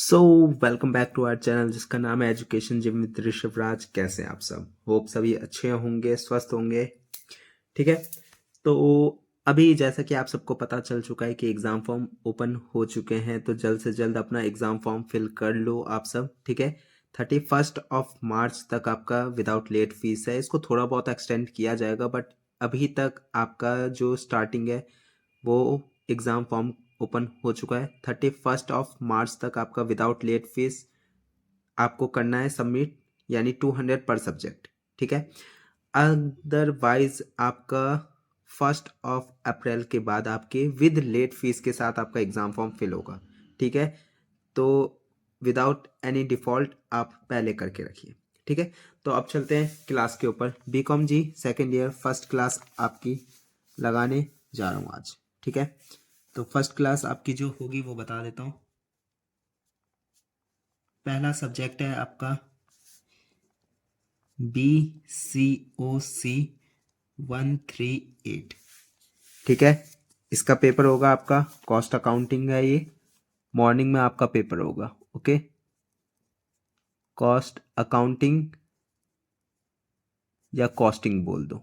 So welcome back to our channel जिसका नाम है education gym with Rishabh Raj. कैसे हैं आप सब? होप सभी अच्छे होंगे, स्वस्थ होंगे। ठीक है, तो अभी जैसा कि आप सबको पता चल चुका है कि एग्ज़ाम फॉर्म ओपन हो चुके हैं, तो जल्द से जल्द अपना एग्ज़ाम फॉर्म फिल कर लो आप सब। ठीक है, 31 मार्च तक आपका विदाउट लेट फीस है। इसको थोड़ा बहुत एक्सटेंड किया जाएगा, बट अभी तक आपका जो स्टार्टिंग है वो एग्ज़ाम फॉर्म ओपन हो चुका है। 31 मार्च तक आपका विदाउट लेट फीस आपको करना है सबमिट, यानी 200 पर सब्जेक्ट। ठीक है, अदरवाइज आपका 1 अप्रैल के बाद आपके विद लेट फीस के साथ आपका एग्ज़ाम फॉर्म फिल होगा। ठीक है, तो विदाउट एनी डिफ़ॉल्ट आप पहले करके रखिए। ठीक है, तो अब चलते हैं क्लास के ऊपर। बीकॉम जी सेकेंड ईयर फर्स्ट क्लास आपकी लगाने जा रहा हूँ आज। ठीक है, तो फर्स्ट क्लास आपकी जो होगी वो बता देता हूँ। पहला सब्जेक्ट है आपका BCOC 138। ठीक है, इसका पेपर होगा आपका कॉस्ट अकाउंटिंग है ये। मॉर्निंग में आपका पेपर होगा। ओके, कॉस्ट अकाउंटिंग या कॉस्टिंग बोल दो।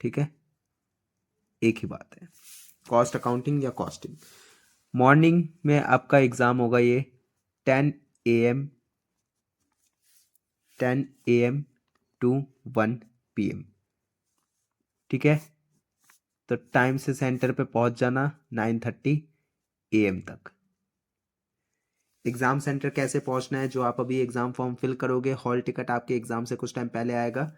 ठीक है, एक ही बात है, कॉस्ट अकाउंटिंग या कॉस्टिंग। मॉर्निंग में आपका एग्ज़ाम होगा ये 10 AM टू 1 PM। ठीक है, तो टाइम से सेंटर पे पहुंच जाना 9:30 AM तक। एग्ज़ाम सेंटर कैसे पहुंचना है, जो आप अभी एग्ज़ाम फॉर्म फिल करोगे, हॉल टिकट आपके एग्ज़ाम से कुछ टाइम पहले आएगा,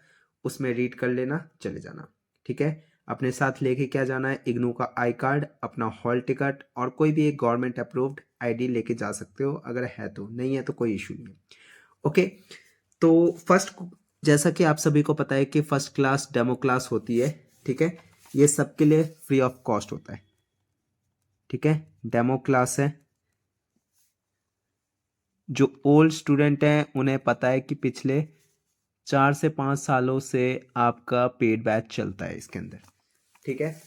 उसमें रीड कर लेना, चले जाना। ठीक है, अपने साथ लेके क्या जाना है, इग्नू का आई कार्ड, अपना हॉल टिकट और कोई भी एक गवर्नमेंट अप्रूव्ड ID लेके जा सकते हो, अगर है तो। नहीं है तो कोई इशू नहीं है। ओके, तो फर्स्ट, जैसा कि आप सभी को पता है कि फर्स्ट क्लास डेमो क्लास होती है। ठीक है, ये सबके लिए फ्री ऑफ कॉस्ट होता है। ठीक है, डेमो क्लास है। जो ओल्ड स्टूडेंट हैं उन्हें पता है कि पिछले 4 से 5 सालों से आपका पेड बैच चलता है इसके अंदर। ठीक है,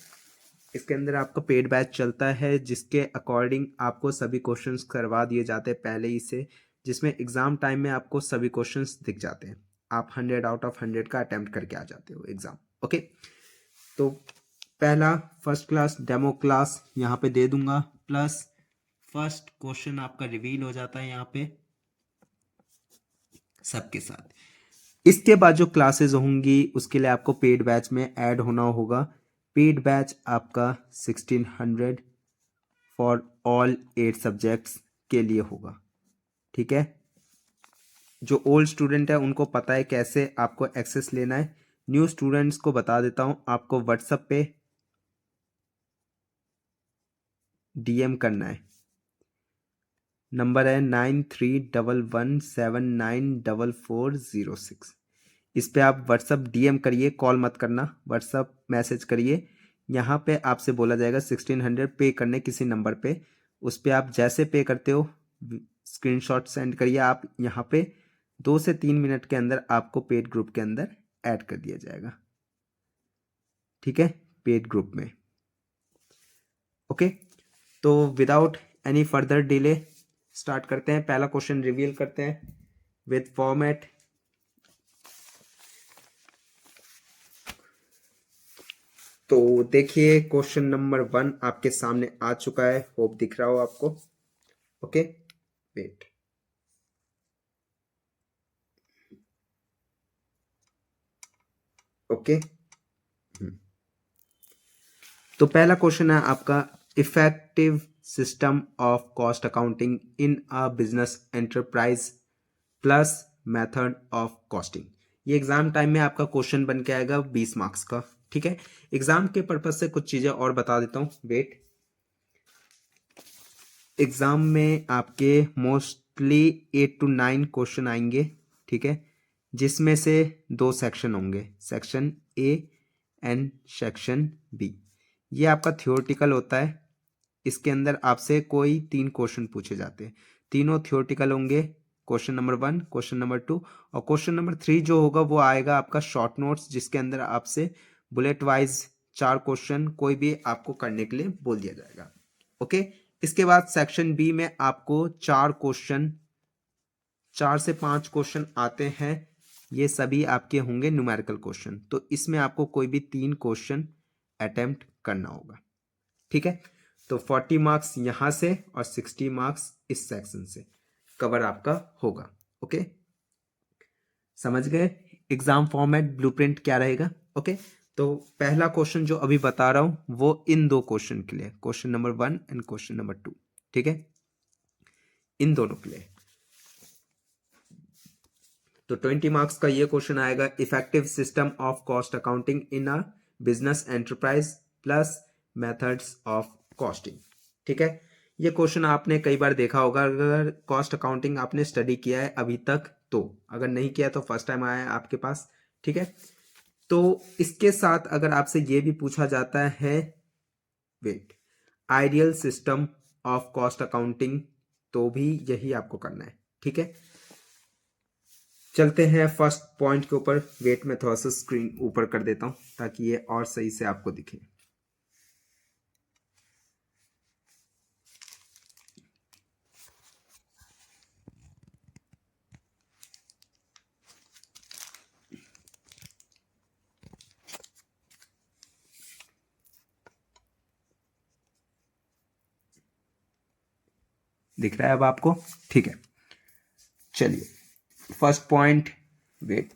इसके अंदर आपका पेड बैच चलता है, जिसके अकॉर्डिंग आपको सभी क्वेश्चंस करवा दिए जाते हैं पहले ही से, जिसमें एग्ज़ाम टाइम में आपको सभी क्वेश्चंस दिख जाते हैं। आप 100 आउट ऑफ 100 का अटेम्प्ट करके आ जाते हो एग्ज़ाम। ओके, तो पहला फर्स्ट क्लास डेमो क्लास यहाँ पे दे दूंगा, प्लस फर्स्ट क्वेश्चन आपका रिवील हो जाता है यहाँ पे सबके साथ। इसके बाद जो क्लासेस होंगी उसके लिए आपको पेड बैच में ऐड होना होगा। पेड बैच आपका 1600 फॉर ऑल 8 सब्जेक्ट्स के लिए होगा। ठीक है, जो ओल्ड स्टूडेंट है उनको पता है कैसे आपको एक्सेस लेना है। न्यू स्टूडेंट्स को बता देता हूँ, आपको व्हाट्सएप पे DM करना है। नंबर है 9311794406। इस पे आप व्हाट्सअप DM करिए, कॉल मत करना, व्हाट्सअप मैसेज करिए। यहाँ पे आपसे बोला जाएगा 1600 पे करने किसी नंबर पे। उस पे आप जैसे पे करते हो स्क्रीनशॉट सेंड करिए। आप यहाँ पे 2 से 3 मिनट के अंदर आपको पेड ग्रुप के अंदर ऐड कर दिया जाएगा। ठीक है, पेड ग्रुप में। ओके, तो without any further delay start करते हैं। पहला क्वेश्चन रिवील करते हैं विद फॉर्मेट। तो देखिए, क्वेश्चन नंबर 1 आपके सामने आ चुका है, होप दिख रहा हो आपको। Okay, wait. ओके, तो पहला क्वेश्चन है आपका, effective system of cost accounting in a business enterprise plus method of costing. ये एग्जाम टाइम में आपका क्वेश्चन बन के आएगा 20 मार्क्स का। ठीक है, एग्जाम के पर्पज से कुछ चीजें और बता देता हूँ, वेट। एग्जाम में आपके मोस्टली 8 to 9 क्वेश्चन आएंगे। ठीक है, जिसमें से 2 सेक्शन होंगे, section A and section B। ये आपका थियोरटिकल होता है। इसके अंदर आपसे कोई 3 क्वेश्चन पूछे जाते हैं, तीनों थियोरटिकल होंगे। क्वेश्चन नंबर 1, क्वेश्चन नंबर 2 और क्वेश्चन नंबर 3 जो होगा वो आएगा आपका शॉर्ट नोट्स, जिसके अंदर आपसे बुलेट वाइज 4 क्वेश्चन कोई भी आपको करने के लिए बोल दिया जाएगा। ओके, इसके बाद सेक्शन B में आपको 4 क्वेश्चन 4 से 5 क्वेश्चन आते हैं, ये सभी आपके होंगे न्यूमेरिकल क्वेश्चन। तो इसमें आपको कोई भी 3 क्वेश्चन अटेम्प्ट करना होगा, ठीक है। तो 40 मार्क्स यहाँ से और 60 मार्क्स इस सेक्शन से कवर आपका होगा। ओके, समझ गए एग्जाम फॉर्मेट ब्लूप्रिंट क्या रहेगा। ओके, तो पहला क्वेश्चन जो अभी बता रहा हूं वो इन 2 क्वेश्चन के लिए, question number 1 and question number 2, ठीक है, इन दोनों के लिए। तो 20 मार्क्स का ये क्वेश्चन आएगा, effective system of cost accounting in a business enterprise plus methods of costing, ठीक है। ये क्वेश्चन आपने कई बार देखा होगा, अगर कॉस्ट अकाउंटिंग आपने स्टडी किया है अभी तक, तो अगर नहीं किया तो फर्स्ट टाइम आया है आपके पास, ठीक है। तो इसके साथ अगर आपसे ये भी पूछा जाता है, wait, ideal system of cost accounting, तो भी यही आपको करना है, ठीक है। चलते हैं फर्स्ट पॉइंट के ऊपर। वेट में थोड़ा सा स्क्रीन ऊपर कर देता हूं ताकि ये और सही से आपको दिखे। दिख रहा है अब आपको, ठीक है। चलिए फर्स्ट पॉइंट, वेट,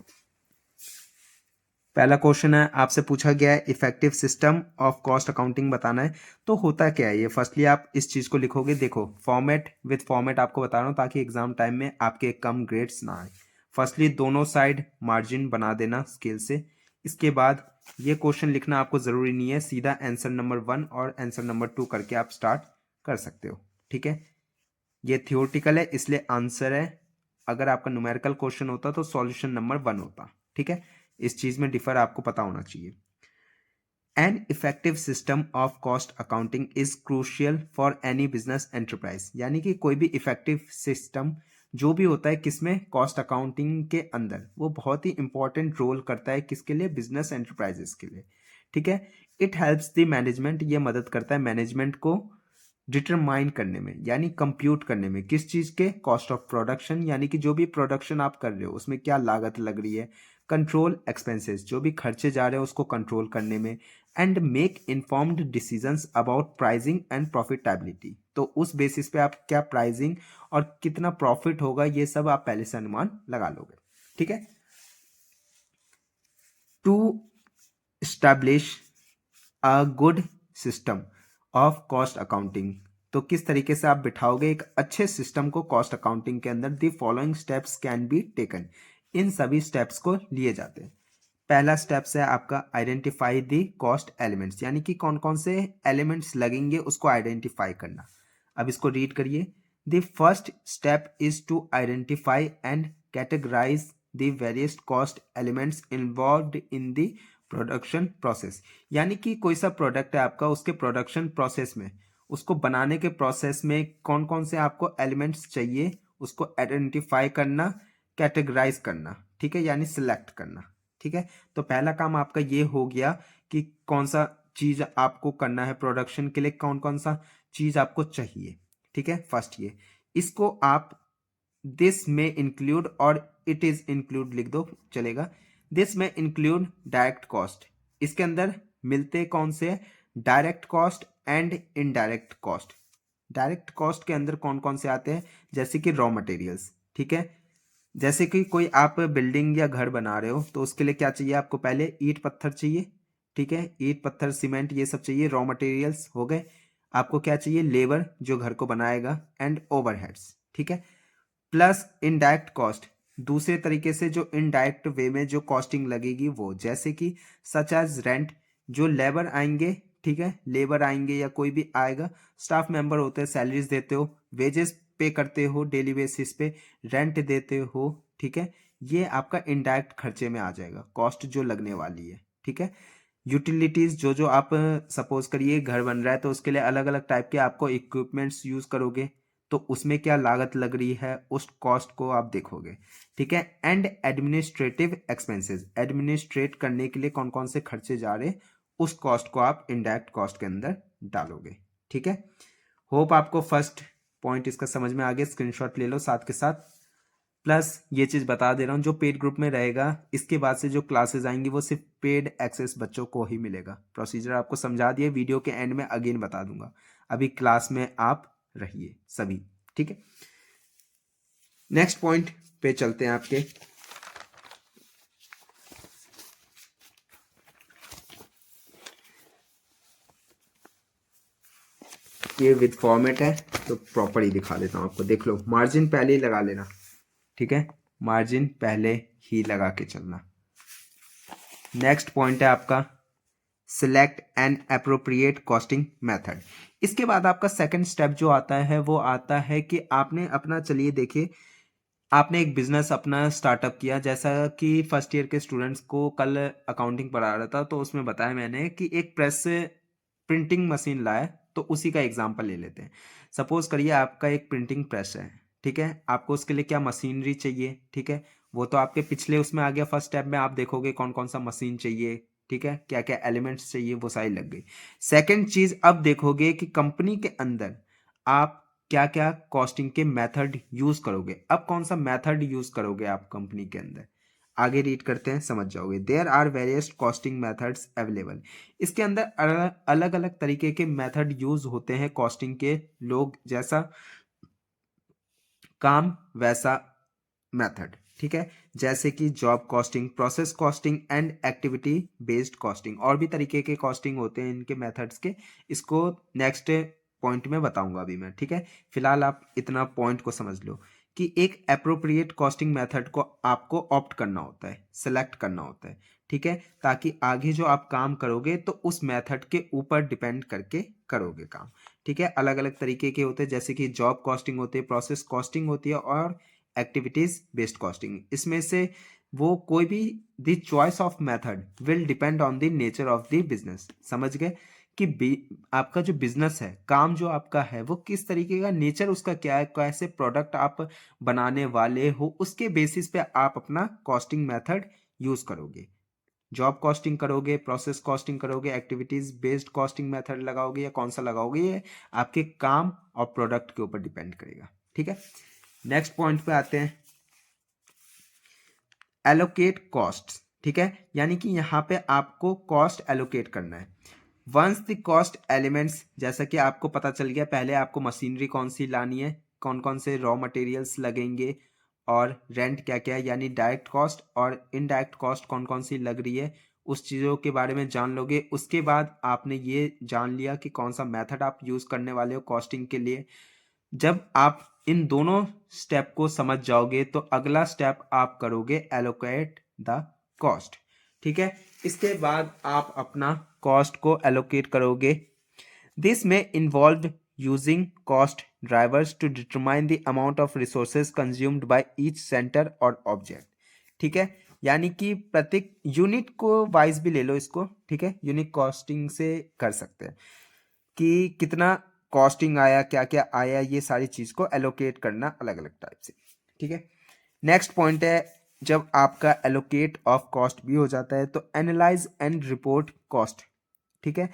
पहला क्वेश्चन है, आपसे पूछा गया है effective system of cost accounting बताना है। तो होता क्या है ये, फर्स्टली आप इस चीज को लिखोगे, देखो फॉर्मेट विद फॉर्मेट आपको बता रहा हूं ताकि एग्जाम टाइम में आपके कम ग्रेड्स ना आए। फर्स्टली दोनों साइड मार्जिन बना देना स्केल से। इसके बाद ये क्वेश्चन लिखना आपको जरूरी नहीं है, सीधा आंसर नंबर 1 और आंसर नंबर 2 करके आप स्टार्ट कर सकते हो, ठीक है। ये थियोरटिकल है इसलिए आंसर है, अगर आपका न्यूमेरिकल क्वेश्चन होता तो सॉल्यूशन नंबर 1 होता, ठीक है। इस चीज में डिफर आपको पता होना चाहिए। An effective system of cost accounting is crucial for any business enterprise, यानी कि कोई भी इफेक्टिव सिस्टम जो भी होता है किसमें, कॉस्ट अकाउंटिंग के अंदर, वो बहुत ही इंपॉर्टेंट रोल करता है किसके लिए, बिजनेस एंटरप्राइजेस के लिए, ठीक है। इट हेल्प्स द मैनेजमेंट, ये मदद करता है मैनेजमेंट को डिटरमाइन करने में, यानी कंप्यूट करने में, किस चीज के, कॉस्ट ऑफ प्रोडक्शन, यानी कि जो भी प्रोडक्शन आप कर रहे हो उसमें क्या लागत लग रही है, कंट्रोल एक्सपेंसेस, जो भी खर्चे जा रहे हैं उसको कंट्रोल करने में, and make informed decisions about pricing and profitability, तो उस बेसिस पे आप क्या प्राइसिंग और कितना प्रॉफिट होगा ये सब आप पहले से अनुमान लगा लोगे, ठीक है। To establish a good system of cost accounting, तो किस तरीके से आप बिठाओगे एक अच्छे सिस्टम को कॉस्ट अकाउंटिंग के अंदर, the following steps can be taken, इन सभी स्टेप्स को लिए जाते हैं। पहला स्टेप्स है आपका आइडेंटिफाई द कॉस्ट एलिमेंट्स, यानी कि कौन कौन से एलिमेंट्स लगेंगे उसको आइडेंटिफाई करना। अब इसको रीड करिए, the first step is to identify and categorise the various cost elements involved in the production process, यानी कि कोई सा प्रोडक्ट है आपका, उसके प्रोडक्शन प्रोसेस में, उसको बनाने के प्रोसेस में कौन कौन से आपको एलिमेंट्स चाहिए उसको आइडेंटिफाई करना, कैटेगराइज करना, ठीक है, यानी सिलेक्ट करना, ठीक है। तो पहला काम आपका ये हो गया कि कौन सा चीज आपको करना है प्रोडक्शन के लिए, कौन कौन सा चीज आपको चाहिए, ठीक है। फर्स्ट ये, इसको आप दिस में इंक्लूड और इट इज इंक्लूड लिख दो चलेगा। दिस में इंक्लूड डायरेक्ट कॉस्ट, इसके अंदर मिलते कौन से, direct cost and indirect cost. Direct cost के अंदर कौन कौन से आते हैं, जैसे कि रॉ मटेरियल्स, ठीक है। जैसे कि कोई आप बिल्डिंग या घर बना रहे हो तो उसके लिए क्या चाहिए आपको, पहले ईंट पत्थर चाहिए, ठीक है, ईंट पत्थर सीमेंट ये सब चाहिए, रॉ मटेरियल्स हो गए। आपको क्या चाहिए, लेबर जो घर को बनाएगा, एंड ओवरहेड्स, ठीक है, प्लस इनडायरेक्ट कॉस्ट, दूसरे तरीके से जो इनडायरेक्ट वे में जो कॉस्टिंग लगेगी वो, जैसे कि सच एज रेंट, जो लेबर आएंगे, ठीक है, लेबर आएंगे या कोई भी आएगा, स्टाफ मेंबर होते हैं, सैलरीज देते हो, वेजेस पे करते हो डेली बेसिस पे, रेंट देते हो, ठीक है, ये आपका इनडायरेक्ट खर्चे में आ जाएगा, कॉस्ट जो लगने वाली है, ठीक है। यूटिलिटीज, जो जो आप सपोज करिए घर बन रहा है तो उसके लिए अलग अलग टाइप के आपको इक्विपमेंट्स यूज करोगे, तो उसमें क्या लागत लग रही है उस कॉस्ट को आप देखोगे, ठीक है। एंड एडमिनिस्ट्रेटिव एक्सपेंसेस, एडमिनिस्ट्रेट करने के लिए कौन कौन से खर्चे जा रहे उस कॉस्ट को आप इनडायरेक्ट कॉस्ट के अंदर डालोगे, ठीक है। होप आपको फर्स्ट पॉइंट इसका समझ में आ गया, स्क्रीनशॉट ले लो साथ के साथ। प्लस ये चीज़ बता दे रहा हूँ, जो पेड ग्रुप में रहेगा इसके बाद से जो क्लासेस आएंगी वो सिर्फ पेड एक्सेस बच्चों को ही मिलेगा। प्रोसीजर आपको समझा दिए, वीडियो के एंड में अगेन बता दूंगा। अभी क्लास में आप रहिए सभी, ठीक है। नेक्स्ट पॉइंट पे चलते हैं आपके। ये विद फॉर्मेट है तो प्रॉपर ही दिखा देता हूँ आपको, देख लो। मार्जिन पहले ही लगा लेना, ठीक है, मार्जिन पहले ही लगा के चलना। नेक्स्ट पॉइंट है आपका select and appropriate costing method. इसके बाद आपका सेकंड स्टेप जो आता है वो आता है कि आपने अपना, चलिए देखिए, आपने एक बिजनेस अपना स्टार्टअप किया। जैसा कि फर्स्ट ईयर के स्टूडेंट्स को कल अकाउंटिंग पढ़ा रहा था तो उसमें बताया मैंने कि एक प्रेस से प्रिंटिंग मशीन लाए, तो उसी का एग्जांपल ले लेते हैं। सपोज करिए आपका एक प्रिंटिंग प्रेस है, ठीक है, आपको उसके लिए क्या मशीनरी चाहिए, ठीक है, वो तो आपके पिछले उसमें आ गया। फर्स्ट स्टेप में आप देखोगे कौन कौन सा मशीन चाहिए, ठीक है, क्या क्या एलिमेंट्स चाहिए, वो सारी लग गई। सेकंड चीज अब देखोगे कि कंपनी के अंदर आप क्या क्या कॉस्टिंग के मेथड यूज करोगे। अब कौन सा मेथड यूज करोगे आप कंपनी के अंदर, आगे रीड करते हैं, समझ जाओगे। There are various costing methods available. इसके अंदर अलग अलग तरीके के मेथड यूज होते हैं कॉस्टिंग के। लोग जैसा काम वैसा मेथड, ठीक है, जैसे कि job costing, process costing and activity based costing. और भी तरीके के कॉस्टिंग होते हैं इनके मेथड्स के, इसको नेक्स्ट पॉइंट में बताऊंगा अभी मैं, ठीक है। फिलहाल आप इतना पॉइंट को समझ लो कि एक अप्रोप्रिएट कॉस्टिंग मेथड को आपको ऑप्ट करना होता है, सेलेक्ट करना होता है, ठीक है, ताकि आगे जो आप काम करोगे तो उस मेथड के ऊपर डिपेंड करके करोगे काम, ठीक है। अलग अलग तरीके के होते हैं, जैसे कि जॉब कॉस्टिंग होती है, प्रोसेस कॉस्टिंग होती है और एक्टिविटीज बेस्ड कॉस्टिंग। इसमें से वो कोई भी the choice of method will depend on the nature of the business. समझ गए कि आपका जो बिजनेस है, काम जो आपका है, वो किस तरीके का नेचर उसका क्या है, कैसे प्रोडक्ट आप बनाने वाले हो, उसके बेसिस पे आप अपना कॉस्टिंग मेथड यूज करोगे। जॉब कॉस्टिंग करोगे, प्रोसेस कॉस्टिंग करोगे, एक्टिविटीज बेस्ड कॉस्टिंग मेथड लगाओगे, या कौन सा लगाओगे, ये आपके काम और प्रोडक्ट के ऊपर डिपेंड करेगा, ठीक है। नेक्स्ट पॉइंट पे आते हैं, एलोकेट कॉस्ट, ठीक है, यानी कि यहाँ पे आपको कॉस्ट एलोकेट करना है। वंस द कॉस्ट एलिमेंट्स, जैसा कि आपको पता चल गया, पहले आपको मशीनरी कौन सी लानी है, कौन कौन से रॉ मटेरियल्स लगेंगे, और रेंट क्या क्या है, यानी डायरेक्ट कॉस्ट और इनडायरेक्ट कॉस्ट कौन कौन सी लग रही है, उस चीज़ों के बारे में जान लोगे। उसके बाद आपने ये जान लिया कि कौन सा मेथड आप यूज़ करने वाले हो कॉस्टिंग के लिए। जब आप इन दोनों स्टेप को समझ जाओगे तो अगला स्टेप आप करोगे एलोकेट द कॉस्ट, ठीक है। इसके बाद आप अपना कॉस्ट को एलोकेट करोगे। दिस में involve using cost drivers to determine the amount of resources consumed by each centre और ऑब्जेक्ट, ठीक है, यानी कि प्रत्येक यूनिट को वाइज भी ले लो इसको, ठीक है, यूनिट कॉस्टिंग से कर सकते हैं कि कितना कॉस्टिंग आया, क्या क्या आया, ये सारी चीज को एलोकेट करना अलग अलग टाइप से, ठीक है। नेक्स्ट पॉइंट है, जब आपका एलोकेट ऑफ कॉस्ट भी हो जाता है तो एनालाइज एंड रिपोर्ट कॉस्ट, ठीक है।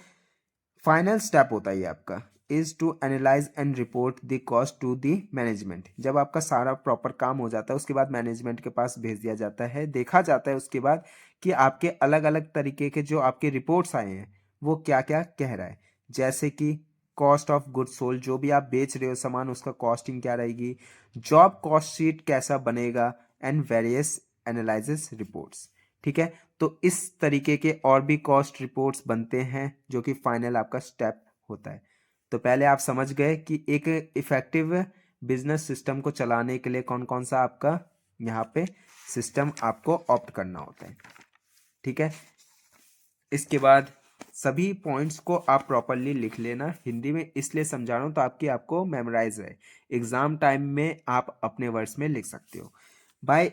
फाइनल स्टेप होता है ये आपका, is to analyse and report the cost to the management. जब आपका सारा प्रॉपर काम हो जाता है उसके बाद मैनेजमेंट के पास भेज दिया जाता है, देखा जाता है उसके बाद कि आपके अलग अलग तरीके के जो आपके रिपोर्ट्स आए हैं वो क्या क्या कह रहा है। जैसे कि कॉस्ट ऑफ गुड सोल्ड, जो भी आप बेच रहे हो सामान उसका कॉस्टिंग क्या रहेगी, जॉब कॉस्ट शीट कैसा बनेगा, एंड वेरियस एनालिसिस रिपोर्ट्स, ठीक है। तो इस तरीके के और भी कॉस्ट रिपोर्ट्स बनते हैं जो कि फाइनल आपका स्टेप होता है। तो पहले आप समझ गए कि एक इफेक्टिव बिजनेस सिस्टम को चलाने के लिए कौन कौन सा आपका यहाँ पे सिस्टम आपको ऑप्ट करना होता है, ठीक है। इसके बाद सभी पॉइंट्स को आप प्रॉपरली लिख लेना। हिंदी में इसलिए समझा रहा हूँ तो आपको मेमोराइज रहे, एग्जाम टाइम में आप अपने वर्ड्स में लिख सकते हो। By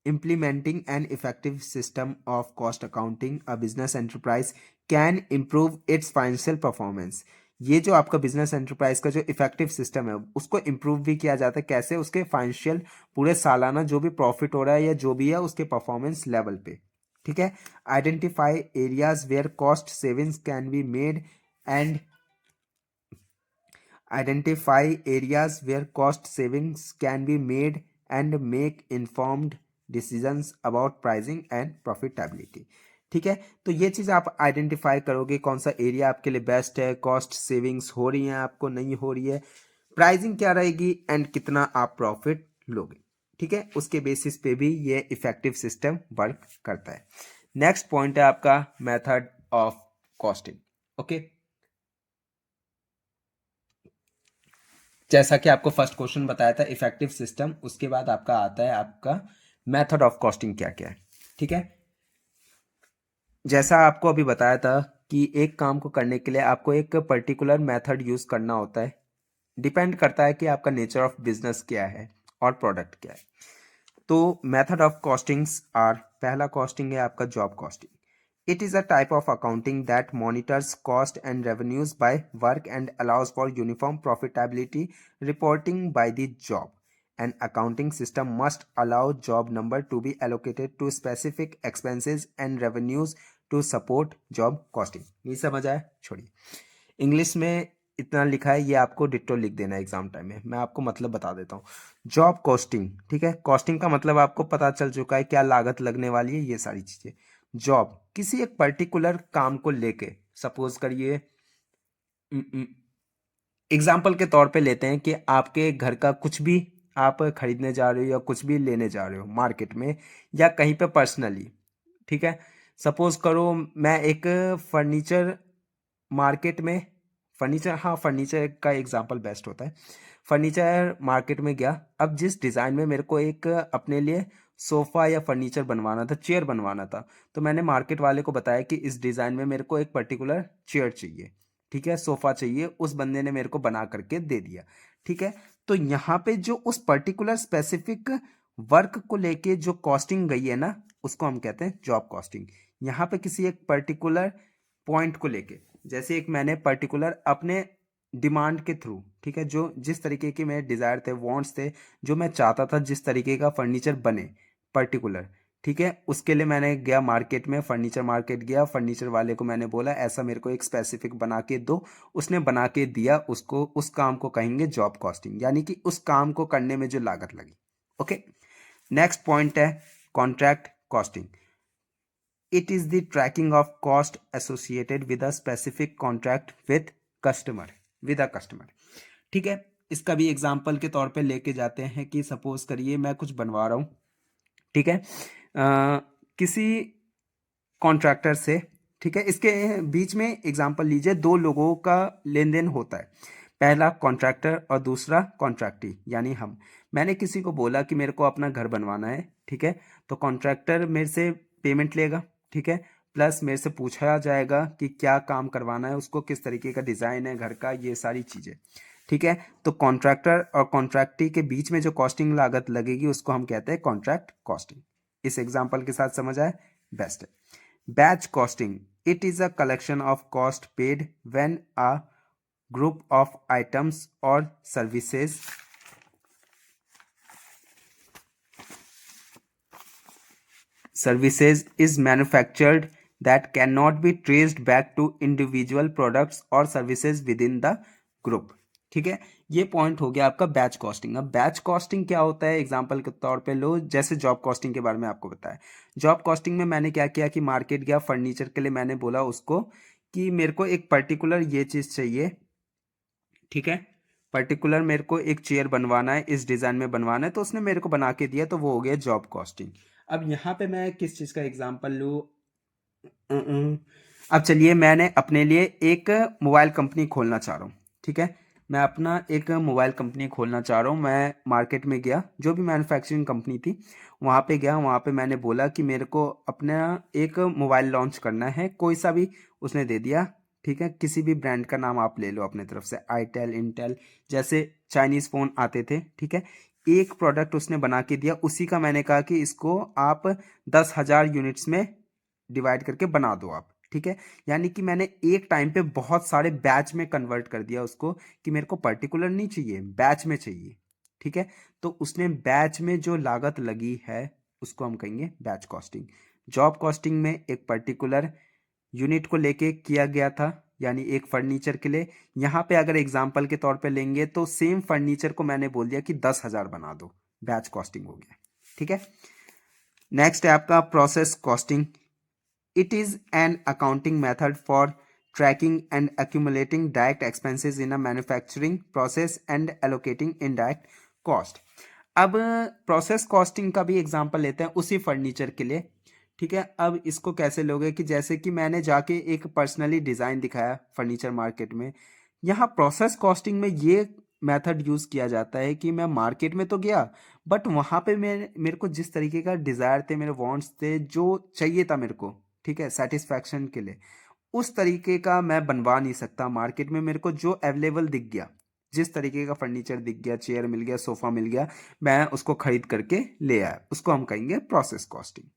implementing an effective system of cost accounting, a business enterprise can improve its financial performance। ये जो आपका बिजनेस एंटरप्राइज का जो इफेक्टिव सिस्टम है उसको इम्प्रूव भी किया जाता है, कैसे, उसके फाइनेंशियल पूरे सालाना जो भी प्रॉफिट हो रहा है या जो भी है उसके परफॉर्मेंस लेवल पे, ठीक है। Identify areas where cost savings can be made and identify areas where cost savings can be made and make informed decisions about pricing and profitability. ठीक है, तो ये चीज़ आप आइडेंटिफाई करोगे कौन सा एरिया आपके लिए बेस्ट है, कॉस्ट सेविंग्स हो रही है आपको, नहीं हो रही है, प्राइसिंग क्या रहेगी एंड कितना आप प्रॉफिट लोगे। ठीक है, उसके बेसिस पे भी ये इफेक्टिव सिस्टम वर्क करता है। नेक्स्ट पॉइंट है आपका मेथड ऑफ कॉस्टिंग। ओके, जैसा कि आपको फर्स्ट क्वेश्चन बताया था इफेक्टिव सिस्टम, उसके बाद आपका आता है आपका मेथड ऑफ कॉस्टिंग क्या क्या है। ठीक है, जैसा आपको अभी बताया था कि एक काम को करने के लिए आपको एक पर्टिकुलर मेथड यूज करना होता है, डिपेंड करता है कि आपका नेचर ऑफ बिजनेस क्या है और प्रोडक्ट क्या है। तो मेथड ऑफ कॉस्टिंग्स आर, पहला कॉस्टिंग है आपका job costing. It is a type of accounting that monitors cost and revenues by work and allows for uniform profitability reporting by the job. An accounting system must allow job number to be allocated to specific expenses and revenues to support job costing। नहीं समझ आया, छोड़िए। English में इतना लिखा है, ये आपको डिट्टो लिख देना है एग्जाम टाइम में। मैं आपको मतलब बता देता हूँ। जॉब कॉस्टिंग, ठीक है, कॉस्टिंग का मतलब आपको पता चल चुका है क्या लागत लगने वाली है, ये सारी चीजें। जॉब किसी एक पर्टिकुलर काम को लेके, सपोज करिए एग्जाम्पल के तौर पे लेते हैं कि आपके घर का कुछ भी आप खरीदने जा रहे हो या कुछ भी लेने जा रहे हो मार्केट में या कहीं पे पर्सनली। ठीक है, सपोज करो मैं एक फर्नीचर मार्केट में, फर्नीचर, हाँ फर्नीचर का एग्जांपल बेस्ट होता है। फर्नीचर मार्केट में गया, अब जिस डिज़ाइन में मेरे को एक अपने लिए सोफ़ा या फर्नीचर बनवाना था, चेयर बनवाना था, तो मैंने मार्केट वाले को बताया कि इस डिज़ाइन में मेरे को एक पर्टिकुलर चेयर चाहिए, ठीक है, सोफ़ा चाहिए। उस बंदे ने मेरे को बना करके दे दिया। ठीक है, तो यहाँ पे जो उस पर्टिकुलर स्पेसिफिक वर्क को लेके जो कॉस्टिंग गई है ना, उसको हम कहते हैं जॉब कॉस्टिंग। यहाँ पे किसी एक पर्टिकुलर पॉइंट को लेके, जैसे एक मैंने पर्टिकुलर अपने डिमांड के थ्रू, ठीक है, जो जिस तरीके के मेरे डिज़ायर थे, वांट्स थे, जो मैं चाहता था जिस तरीके का फर्नीचर बने पर्टिकुलर, ठीक है, उसके लिए मैंने गया मार्केट में, फर्नीचर मार्केट गया, फर्नीचर वाले को मैंने बोला ऐसा मेरे को एक स्पेसिफिक बना के दो। उसने बना के दिया, उसको, उस काम को कहेंगे जॉब कॉस्टिंग, यानी कि उस काम को करने में जो लागत लगी। ओके, नेक्स्ट पॉइंट है contract costing. It is the tracking of cost associated with a specific contract with customer, with a customer। ठीक है, इसका भी एग्जाम्पल के तौर पे लेके जाते हैं कि सपोज करिए मैं कुछ बनवा रहा हूँ, ठीक है, किसी कॉन्ट्रैक्टर से, ठीक है, इसके बीच में एग्जाम्पल लीजिए, दो लोगों का लेन देन होता है, पहला कॉन्ट्रैक्टर और दूसरा कॉन्ट्रैक्टी यानी हम। मैंने किसी को बोला कि मेरे को अपना घर बनवाना है, ठीक है, तो कॉन्ट्रैक्टर मेरे से पेमेंट लेगा, ठीक है, प्लस मेरे से पूछा जाएगा कि क्या काम करवाना है उसको, किस तरीके का डिज़ाइन है घर का, ये सारी चीज़ें। ठीक है, तो कॉन्ट्रैक्टर और कॉन्ट्रैक्टी के बीच में जो कॉस्टिंग लागत लगेगी उसको हम कहते हैं कॉन्ट्रैक्ट कॉस्टिंग। इस एग्जाम्पल के साथ समझ आए, बेस्ट है। Batch costing. It is a collection of cost paid when a group of items or services is manufactured that cannot be traced back to individual products or services within the group। ठीक है, ये point हो गया आपका batch costing. अब batch costing क्या होता है एग्जांपल के तौर पे लो, जैसे जॉब कॉस्टिंग के बारे में आपको बताया। जॉब कॉस्टिंग में मैंने क्या किया कि मार्केट गया फर्नीचर के लिए, मैंने बोला उसको कि मेरे को एक पर्टिकुलर ये चीज़ चाहिए, ठीक है, पर्टिकुलर मेरे को एक चेयर बनवाना है, इस डिज़ाइन में बनवाना है, तो उसने मेरे को बना के दिया, तो वो हो गया जॉब कॉस्टिंग। अब यहाँ पे मैं किस चीज़ का एग्जांपल लूँ, अब चलिए मैंने अपने लिए एक मोबाइल कंपनी खोलना चाह रहा हूँ, ठीक है, मैं अपना एक मोबाइल कंपनी खोलना चाह रहा हूँ। मैं मार्केट में गया, जो भी मैन्युफैक्चरिंग कंपनी थी वहाँ पे गया, वहाँ पे मैंने बोला कि मेरे को अपना एक मोबाइल लॉन्च करना है, कोई सा भी, उसने दे दिया, ठीक है, किसी भी ब्रांड का नाम आप ले लो अपने तरफ से, आईटेल, इंटेल, जैसे चाइनीज़ फ़ोन आते थे, ठीक है, एक प्रोडक्ट उसने बना के दिया, उसी का मैंने कहा कि इसको आप 10,000 यूनिट्स में डिवाइड करके बना दो आप, ठीक है, यानी कि मैंने एक टाइम पे बहुत सारे बैच में कन्वर्ट कर दिया उसको कि मेरे को पर्टिकुलर नहीं चाहिए, बैच में चाहिए, ठीक है, तो उसने बैच में जो लागत लगी है उसको हम कहेंगे बैच कॉस्टिंग। जॉब कॉस्टिंग में एक पर्टिकुलर यूनिट को लेके किया गया था, यानी एक फर्नीचर के लिए। यहाँ पे अगर एग्जाम्पल के तौर पे लेंगे तो सेम फर्नीचर को मैंने बोल दिया कि 10,000 बना दो, बैच कॉस्टिंग हो गया। ठीक है, नेक्स्ट है आपका process costing. It is an accounting method for tracking and accumulating direct expenses in a manufacturing process and allocating indirect cost. अब प्रोसेस कॉस्टिंग का भी एग्जांपल लेते हैं उसी फर्नीचर के लिए। ठीक है, अब इसको कैसे लोगे कि जैसे कि मैंने जाके एक पर्सनली डिज़ाइन दिखाया फर्नीचर मार्केट में, यहाँ प्रोसेस कॉस्टिंग में ये मेथड यूज़ किया जाता है कि मैं मार्केट में तो गया, बट वहाँ पे मेरे को जिस तरीके का डिज़ायर थे, मेरे वांट्स थे, जो चाहिए था मेरे को, ठीक है, सेटिस्फैक्शन के लिए, उस तरीके का मैं बनवा नहीं सकता। मार्केट में मेरे को जो अवेलेबल दिख गया, जिस तरीके का फर्नीचर दिख गया, चेयर मिल गया, सोफा मिल गया, मैं उसको खरीद करके ले आया, उसको हम कहेंगे प्रोसेस कॉस्टिंग।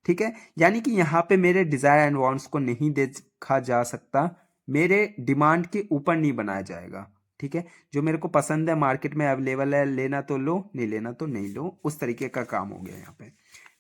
ठीक है, यानी कि यहाँ पे मेरे डिजायर एंड वांट्स को नहीं देखा जा सकता, मेरे डिमांड के ऊपर नहीं बनाया जाएगा। ठीक है, जो मेरे को पसंद है, मार्केट में अवेलेबल है, लेना तो लो, नहीं लेना तो नहीं लो, उस तरीके का काम हो गया यहाँ पे।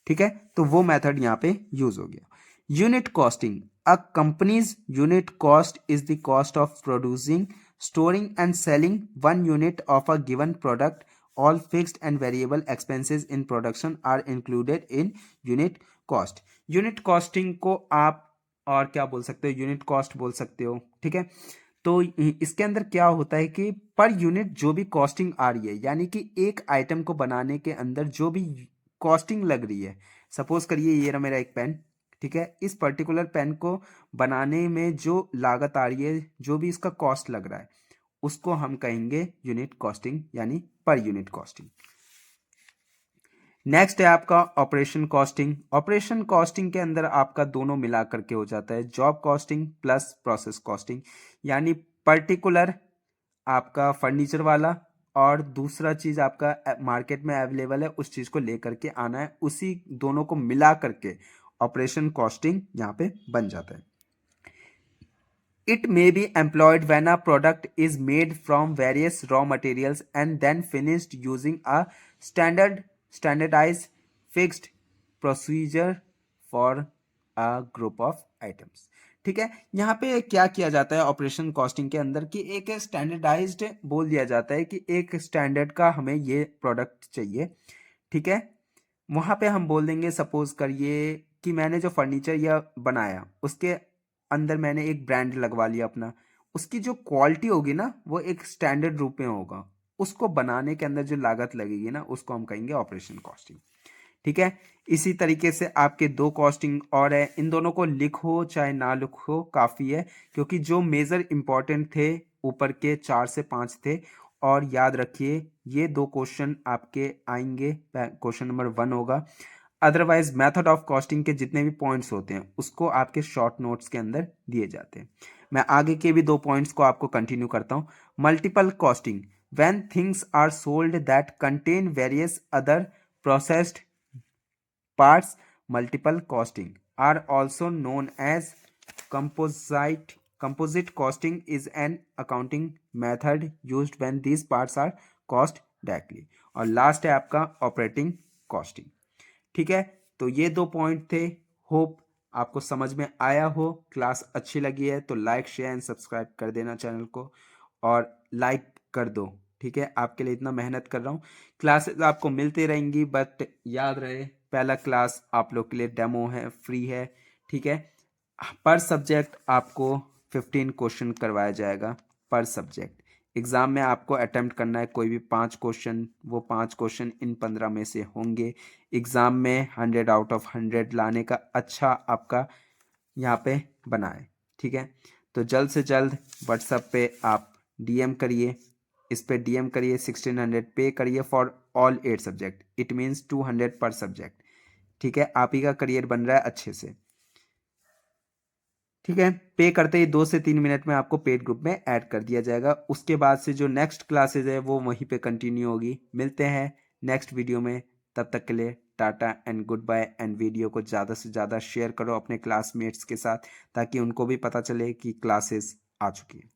ठीक है, तो वो मेथड यहाँ पे यूज हो गया। Unit costing, a company's unit cost is the cost of producing, storing and selling one unit of a given product. All fixed and variable expenses in production are included in unit cost. Unit costing को आप और क्या बोल सकते हो, unit cost बोल सकते हो। ठीक है, तो इसके अंदर क्या होता है कि पर यूनिट जो भी कॉस्टिंग आ रही है, यानी कि एक आइटम को बनाने के अंदर जो भी कॉस्टिंग लग रही है, सपोज करिए ये रहा मेरा एक पेन। ठीक है, इस पर्टिकुलर पेन को बनाने में जो लागत आ रही है, जो भी इसका कॉस्ट लग रहा है, उसको हम कहेंगे यूनिट कॉस्टिंग, यानी पर यूनिट कॉस्टिंग। नेक्स्ट है आपका ऑपरेशन कॉस्टिंग। ऑपरेशन कॉस्टिंग के अंदर आपका दोनों मिला करके हो जाता है, job costing plus process costing. यानी पर्टिकुलर आपका फर्नीचर वाला और दूसरा चीज आपका मार्केट में अवेलेबल है, उस चीज को लेकर के आना है, उसी दोनों को मिला करके ऑपरेशन कॉस्टिंग यहाँ पे बन जाता है। It may be employed when a product is made from various raw materials and then finished using a standardized fixed procedure for a group of items. ठीक है, यहाँ पे क्या किया जाता है ऑपरेशन कॉस्टिंग के अंदर कि एक स्टैंडर्डाइज्ड बोल दिया जाता है कि एक स्टैंडर्ड का हमें ये प्रोडक्ट चाहिए। ठीक है, वहां पे हम बोल देंगे, सपोज करिए कि मैंने जो फर्नीचर या बनाया, उसके अंदर मैंने एक ब्रांड लगवा लिया अपना, उसकी जो क्वालिटी होगी ना, वो एक स्टैंडर्ड रूप में होगा, उसको बनाने के अंदर जो लागत लगेगी ना, उसको हम कहेंगे ऑपरेशन कॉस्टिंग। ठीक है, इसी तरीके से आपके दो कॉस्टिंग और है, इन दोनों को लिखो चाहे ना लिखो काफी है, क्योंकि जो मेजर इंपॉर्टेंट थे ऊपर के 4 से 5 थे। और याद रखिए ये दो क्वेश्चन आपके आएंगे, क्वेश्चन नंबर 1 होगा। अदरवाइज मेथड ऑफ कॉस्टिंग के जितने भी पॉइंट्स होते हैं उसको आपके शॉर्ट नोट्स के अंदर दिए जाते हैं। मैं आगे के भी 2 पॉइंट्स को आपको कंटिन्यू करता हूं। Multiple costing, when things are sold that contain various other processed parts. Multiple costing are also known as composite costing is an accounting method used when these parts are cost directly. और last है आपका operating costing. ठीक है, तो ये 2 point थे। Hope आपको समझ में आया हो, क्लास अच्छी लगी है तो लाइक शेयर एंड सब्सक्राइब कर देना चैनल को, और लाइक कर दो। ठीक है, आपके लिए इतना मेहनत कर रहा हूँ। क्लासेस आपको मिलती रहेंगी, बट याद रहे पहला क्लास आप लोग के लिए डेमो है, फ्री है। ठीक है, पर सब्जेक्ट आपको 15 क्वेश्चन करवाया जाएगा पर सब्जेक्ट। एग्जाम में आपको अटेम्प्ट करना है कोई भी 5 क्वेश्चन, वो 5 क्वेश्चन इन 15 में से होंगे। एग्जाम में 100 आउट ऑफ 100 लाने का अच्छा आपका यहाँ पे बनाए। ठीक है, तो जल्द से जल्द व्हाट्सएप पे आप डीएम करिए, इस पे डीएम करिए, 1600 पे करिए for all 8 subject, it means 200 पर सब्जेक्ट। ठीक है, आप ही का करियर बन रहा है अच्छे से। ठीक है, पे करते ही 2 से 3 मिनट में आपको पेड ग्रुप में ऐड कर दिया जाएगा। उसके बाद से जो नेक्स्ट क्लासेज है वो वहीं पे कंटिन्यू होगी। मिलते हैं नेक्स्ट वीडियो में, तब तक के लिए ta-ta and goodbye. And video को ज़्यादा से ज़्यादा शेयर करो अपने क्लासमेट्स के साथ, ताकि उनको भी पता चले कि क्लासेस आ चुकी है।